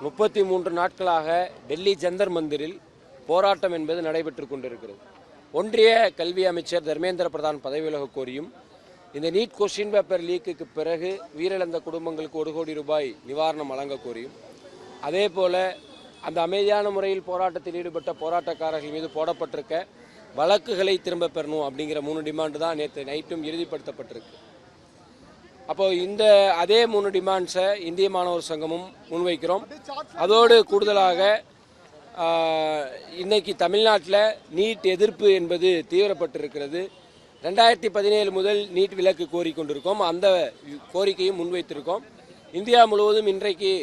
33 நாட்களாக டெல்லி ஜந்தர் மந்திரில் போராட்டம் என்பது நடைபெற்று கொண்டிருக்கிறது. ஒன்றிய கல்வி அமைச்சர் தர்மேந்திர பிரதான் பதவி விலக கோரியும், இந்த நீட் கொஸ்டின் பேப்பர் லீக்குக்கு பிறகு உயிரிழந்த குடும்பங்களுக்கு 1 கோடி ரூபாய் நிவாரணம் வழங்க கோரியும், அதே போல அந்த அமைதியான முறையில் போராட்டத்தில் ஈடுபட்ட போராட்டக்காரர்கள் மீது போடப்பட்டிருக்க வழக்குகளை திரும்ப பெறணும் அப்படிங்கிற 3 டிமாண்டு தான் நேற்று நைட்டும் இறுதிப்படுத்தப்பட்டிருக்கு. அப்போ இந்த அதே 3 டிமாண்ட்ஸை இந்திய மாணவர் சங்கமும் முன்வைக்கிறோம். அதோடு கூடுதலாக இன்னைக்கு தமிழ்நாட்டில் நீட் எதிர்ப்பு என்பது தீவிரப்பட்டிருக்கிறது. 2017 முதல் நீட் விலக்கு கோரிக்கொண்டிருக்கோம். அந்த கோரிக்கையும் முன்வைத்திருக்கோம். இந்தியா முழுவதும் இன்றைக்கு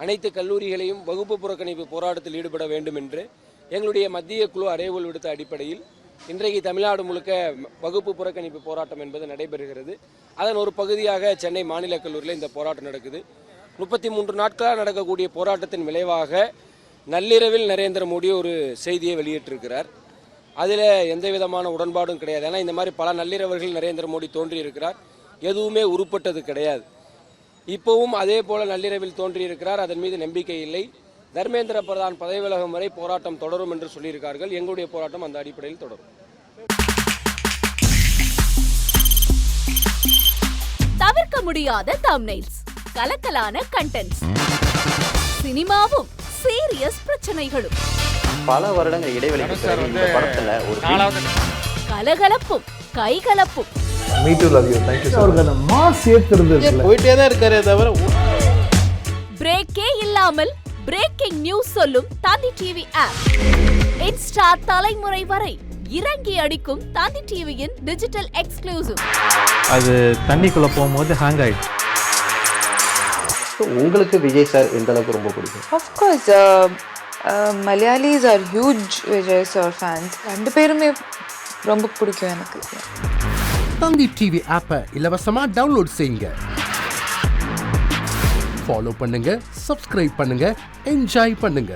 அனைத்து கல்லூரிகளையும் வகுப்பு புறக்கணிப்பு போராட்டத்தில் ஈடுபட வேண்டும் என்று எங்களுடைய மத்திய குழு அறைகோல் விடுத்த அடிப்படையில் இன்றைக்கு தமிழ்நாடு முழுக்க வகுப்பு புறக்கணிப்பு போராட்டம் என்பது நடைபெறுகிறது. அதன் ஒரு பகுதியாக சென்னை மாநில கல்லூரியில் இந்த போராட்டம் நடக்குது. 33 நாட்களாக நடக்கக்கூடிய போராட்டத்தின் விளைவாக நள்ளிரவில் நரேந்திர மோடி ஒரு செய்தியை வெளியிட்டிருக்கிறார். அதில் எந்த விதமான உடன்பாடும் கிடையாது. ஏன்னா இந்த மாதிரி பல நள்ளிரவர்கள் நரேந்திர மோடி தோன்றியிருக்கிறார், எதுவுமே உருப்பட்டது கிடையாது. இப்போவும் அதே போல நள்ளிரவில் தோன்றியிருக்கிறார், அதன் மீது நம்பிக்கை இல்லை. தர்மேந்திர பிரதான் பதவி விலகும் வரை போராட்டம் தொடரும் என்று சொல்லியிருக்கார்கள். எங்களுடைய போராட்டம் அந்த அடிப்படையில் தொடரும். தவிர்க்க முடியாத தம்ப்நெயில்ஸ், கலக்கலான கண்டென்ட்ஸ், சினிமாவும் சீரியஸ் பிரச்சனைகளும், பல வருடங்கள் இடைவெளிக்கு பிறகு இந்த படத்துல ஒரு கலகலப்பும் கைகலப்பும். Me too, love you. Thank you so much. Mass ஏத்துறது போயிட்டே தான் இருக்காரே தவிர பிரேக்கே இல்லாமல் பிரேக்கிங் நியூஸ் சொல்லும் தந்தி டிவி ஆப். இன்ஸ்டா தலைமுறை வரை இறங்கி அடிக்கும் தந்தி டிவியின் டிஜிட்டல் எக்ஸ்க்ளூசிவ். அது தண்ணிக்குள்ள போகும்போது ஹேங் ஆயிடுச்சு. உங்களுக்கு விஜய் சார் எந்த அளவுக்கு ரொம்ப பிடிக்கும்? Of course, Malayalis are huge Vijay sir fans. ரெண்டு பேருமே ரொம்ப பிடிக்கும் எனக்கு. தந்தி டிவி ஆப்பை இலவசமா டவுன்லோட் செய்யுங்க. ஃபாலோ பண்ணுங்க, சப்ஸ்கிரைப் பண்ணுங்க, என்ஜாய் பண்ணுங்க.